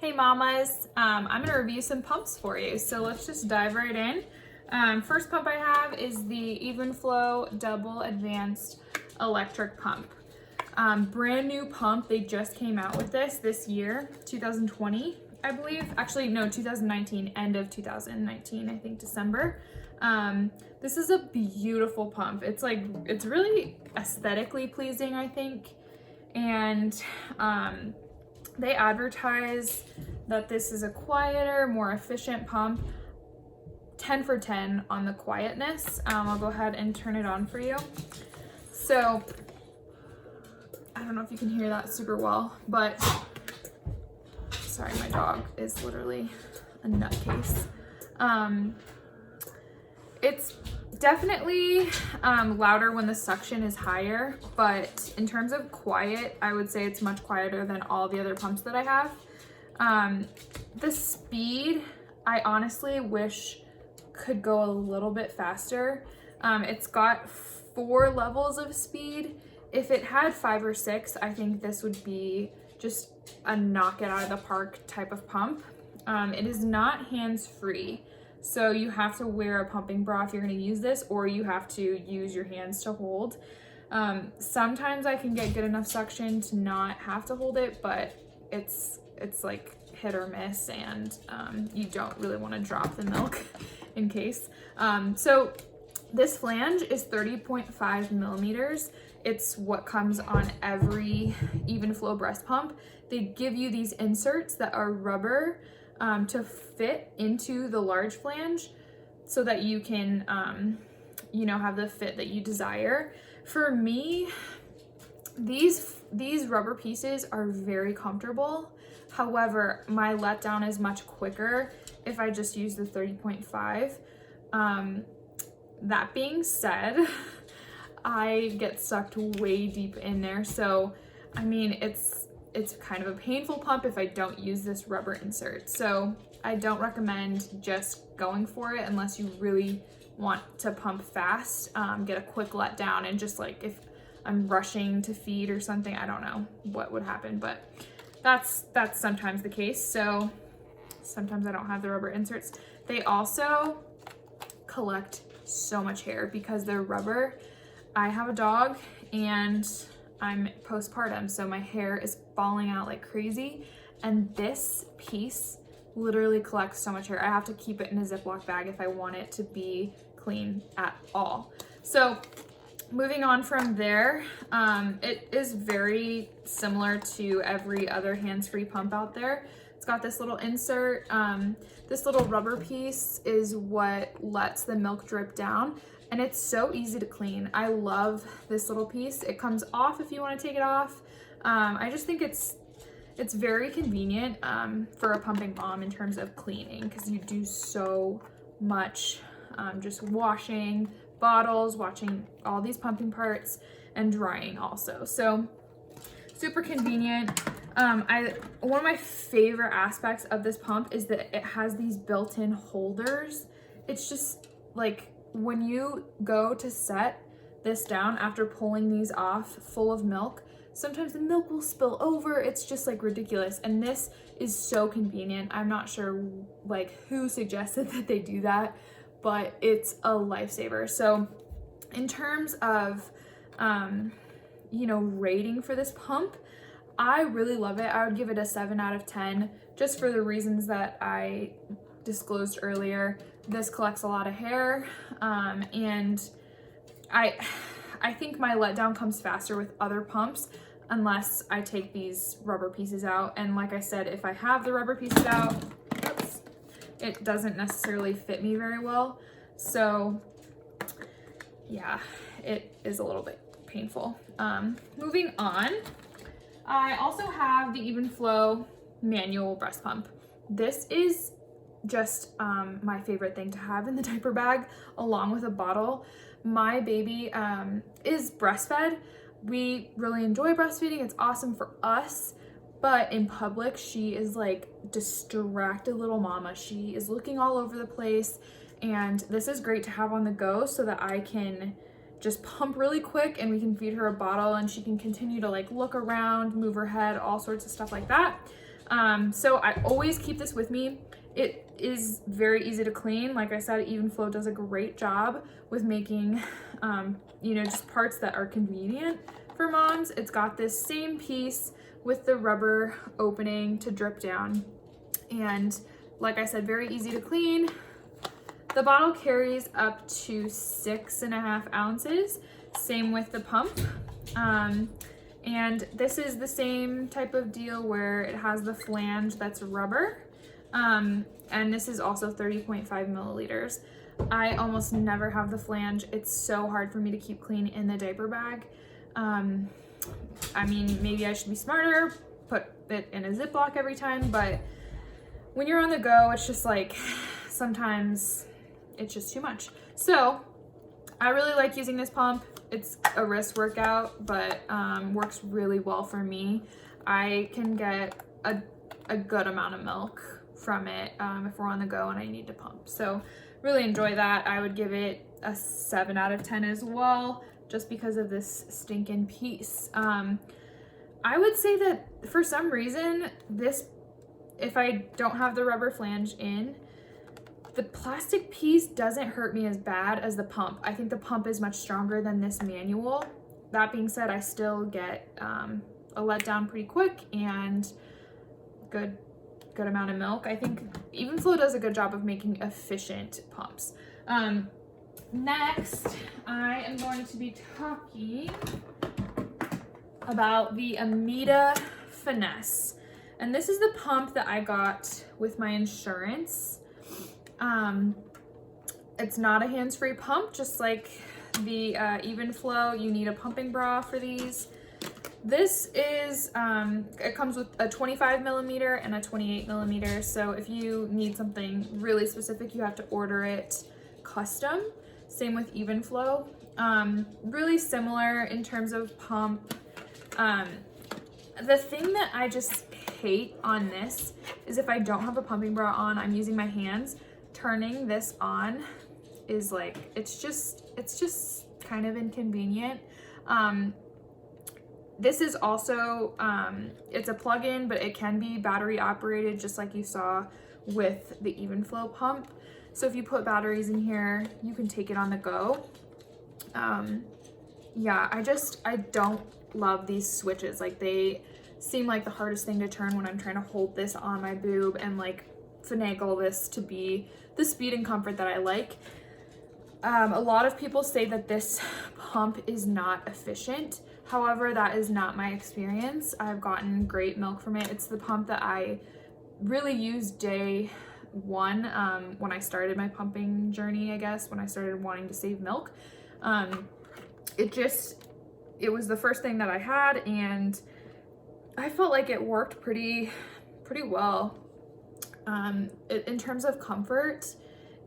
Hey mamas, I'm gonna review some pumps for you, so let's just dive right in. First pump I have is the Evenflo Double Advanced Electric Pump. Brand new pump, they just came out with this year, 2020, I believe. Actually, no, 2019, end of 2019, I think December. This is a beautiful pump. It's really aesthetically pleasing, I think. And they advertise that this is a quieter, more efficient pump. 10 for 10 on the quietness. I'll go ahead and turn it on for you. So, I don't know if you can hear that super well, but sorry, my dog is literally a nutcase. It's definitely louder when the suction is higher, but in terms of quiet, I would say it's much quieter than all the other pumps that I have. The speed, I honestly wish could go a little bit faster. It's got 4 levels of speed. If it had 5 or 6, I think this would be just a knock it out of the park type of pump. It is not hands-free. So you have to wear a pumping bra if you're going to use this, or you have to use your hands to hold. Sometimes I can get good enough suction to not have to hold it, but it's like hit or miss, and you don't really want to drop the milk in case. So this flange is 30.5 millimeters. It's what comes on every Evenflo breast pump. They give you these inserts that are rubber to fit into the large flange so that you can, have the fit that you desire. For me, these rubber pieces are very comfortable. However, my letdown is much quicker if I just use the 30.5. That being said, I get sucked way deep in there. So, I mean, it's kind of a painful pump if I don't use this rubber insert. So I don't recommend just going for it unless you really want to pump fast, get a quick letdown, and just like if I'm rushing to feed or something, I don't know what would happen, but that's sometimes the case. So sometimes I don't have the rubber inserts. They also collect so much hair because they're rubber. I have a dog and I'm postpartum, so my hair is falling out like crazy, and this piece literally collects so much hair. I have to keep it in a Ziploc bag if I want it to be clean at all. So moving on from there, it is very similar to every other hands-free pump out there. It's got this little insert. This little rubber piece is what lets the milk drip down. And it's so easy to clean. I love this little piece. It comes off if you want to take it off. I just think it's very convenient for a pumping mom in terms of cleaning, because you do so much just washing bottles, washing all these pumping parts, and drying also. So super convenient. One of my favorite aspects of this pump is that it has these built-in holders. It's just like, when you go to set this down after pulling these off full of milk, sometimes the milk will spill over. It's just like ridiculous. And this is so convenient. I'm not sure like who suggested that they do that, but it's a lifesaver. So in terms of, rating for this pump, I really love it. I would give it a 7 out of 10 just for the reasons that I disclosed earlier. This collects a lot of hair, and I think my letdown comes faster with other pumps unless I take these rubber pieces out. And like I said, if I have the rubber pieces out, oops, it doesn't necessarily fit me very well. So yeah, it is a little bit painful. Moving on, I also have the Evenflo manual breast pump. This is just my favorite thing to have in the diaper bag along with a bottle. My baby is breastfed. We really enjoy breastfeeding. It's awesome for us, but in public she is like distracted little mama. She is looking all over the place, and this is great to have on the go so that I can just pump really quick and we can feed her a bottle and she can continue to like look around, move her head, all sorts of stuff like that. So I always keep this with me. It is very easy to clean. Like I said, Evenflo does a great job with making, you know, just parts that are convenient for moms. It's got this same piece with the rubber opening to drip down. And like I said, very easy to clean. The bottle carries up to 6.5 ounces. Same with the pump. And this is the same type of deal where it has the flange that's rubber. And this is also 30.5 milliliters. I almost never have the flange. It's so hard for me to keep clean in the diaper bag. I mean, maybe I should be smarter, put it in a Ziploc every time, but when you're on the go, it's just like, sometimes it's just too much. So I really like using this pump. It's a wrist workout, but works really well for me. I can get a good amount of milk from it if we're on the go and I need to pump. So really enjoy that. I would give it a 7 out of 10 as well, just because of this stinking piece. I would say that for some reason, this, if I don't have the rubber flange in, the plastic piece doesn't hurt me as bad as the pump. I think the pump is much stronger than this manual. That being said, I still get a letdown pretty quick and good amount of milk. I think Evenflo does a good job of making efficient pumps. Next, I am going to be talking about the Amidah Finesse. And this is the pump that I got with my insurance. It's not a hands-free pump, just like the Evenflo. You need a pumping bra for these. This is, it comes with a 25 millimeter and a 28 millimeter. So if you need something really specific, you have to order it custom. Same with Evenflo. Really similar in terms of pump. The thing that I just hate on this is if I don't have a pumping bra on, I'm using my hands. Turning this on is like, it's just kind of inconvenient. This is also, it's a plug-in, but it can be battery operated, just like you saw with the Evenflo pump. So if you put batteries in here, you can take it on the go. Yeah, I don't love these switches. Like, they seem like the hardest thing to turn when I'm trying to hold this on my boob and like finagle this to be the speed and comfort that I like. A lot of people say that this pump is not efficient. However, that is not my experience. I've gotten great milk from it. It's the pump that I really used day one when I started my pumping journey, I guess, when I started wanting to save milk. It was the first thing that I had, and I felt like it worked pretty well. In terms of comfort,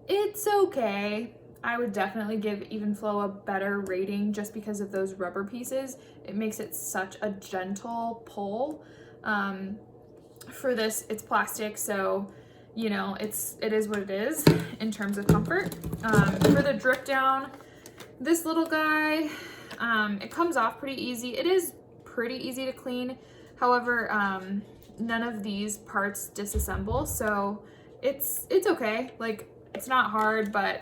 it's okay. I would definitely give Evenflo a better rating just because of those rubber pieces. It makes it such a gentle pull. For this, it's plastic, so you know, it is what it is in terms of comfort. For the drip down, this little guy, it comes off pretty easy. It is pretty easy to clean. However, none of these parts disassemble, so it's okay. Like, it's not hard, but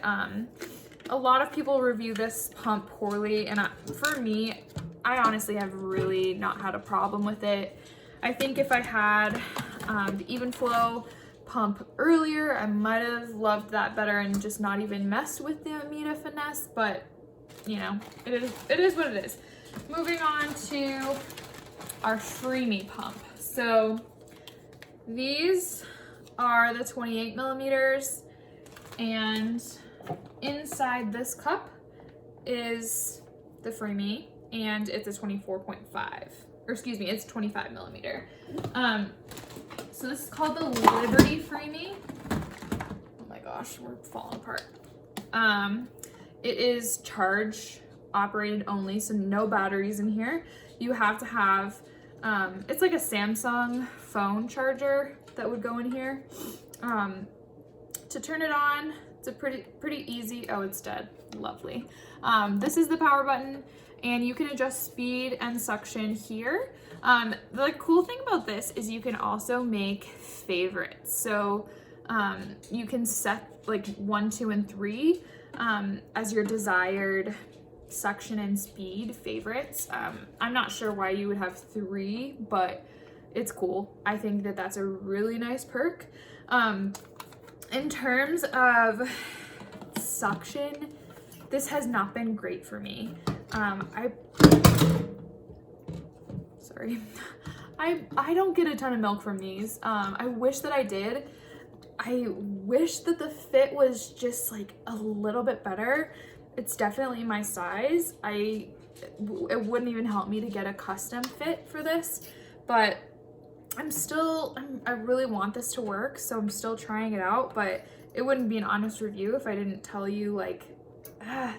a lot of people review this pump poorly, and for me, I honestly have really not had a problem with it. I think if I had the Evenflo pump earlier, I might have loved that better and just not even messed with the Amidah Finesse, but you know, it is what it is. Moving on to our Freemie pump. So these are the 28 millimeters, and inside this cup is the Freemie, and it's a 24.5, or excuse me, it's 25 millimeter. So this is called the Liberty Freemie. Oh my gosh, we're falling apart. It is charge operated only, so no batteries in here. You have to have, it's like a Samsung phone charger that would go in here. To turn it on, it's a pretty easy, oh, it's dead, lovely. This is the power button, and you can adjust speed and suction here. The cool thing about this is you can also make favorites. So you can set like 1, 2, and 3 as your desired suction and speed favorites. I'm not sure why you would have 3, but it's cool. I think that that's a really nice perk. In terms of suction, this has not been great for me. I don't get a ton of milk from these. I wish that I did. I wish that the fit was just like a little bit better. It's definitely my size. It wouldn't even help me to get a custom fit for this, but I really want this to work, so I'm still trying it out, but it wouldn't be an honest review if I didn't tell you like,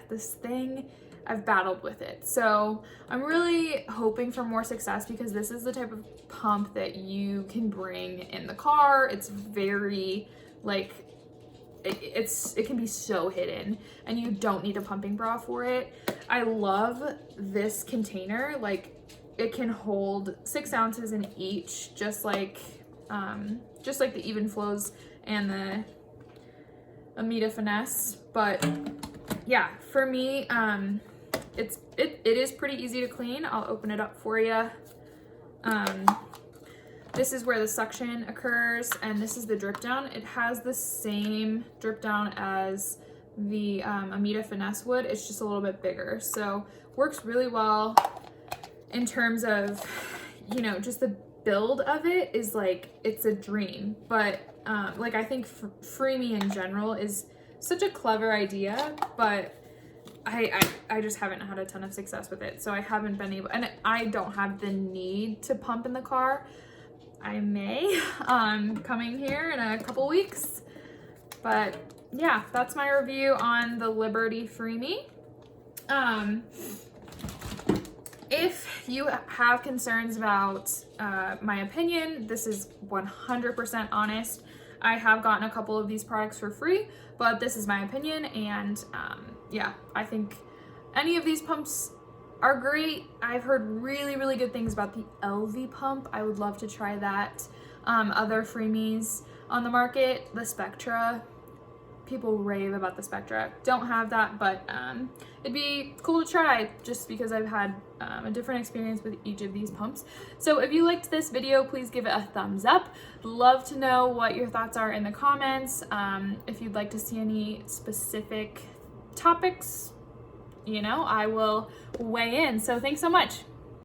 this thing, I've battled with it. So I'm really hoping for more success because this is the type of pump that you can bring in the car. It's very like, it can be so hidden and you don't need a pumping bra for it. I love this container. Like, it can hold 6 ounces in each, just like the Evenflos and the Amidah Finesse. But yeah, for me, it is pretty easy to clean. I'll open it up for you. This is where the suction occurs, and this is the drip down. It has the same drip down as the Amidah Finesse would. It's just a little bit bigger, so works really well in terms of, you know, just the build of it is like, it's a dream. But like, I think Freemie in general is such a clever idea, but I just haven't had a ton of success with it, so I haven't been able, and I don't have the need to pump in the car. I may coming here in a couple weeks, but yeah, that's my review on the Liberty Freemie. If you have concerns about my opinion, this is 100% honest. I have gotten a couple of these products for free, but this is my opinion, and yeah, I think any of these pumps are great. I've heard really, really good things about the LV pump. I would love to try that. Other Freemies on the market, the Spectra, people rave about the Spectra. Don't have that, but it'd be cool to try just because I've had a different experience with each of these pumps. So if you liked this video, please give it a thumbs up. Love to know what your thoughts are in the comments. If you'd like to see any specific topics, you know, I will weigh in. So thanks so much.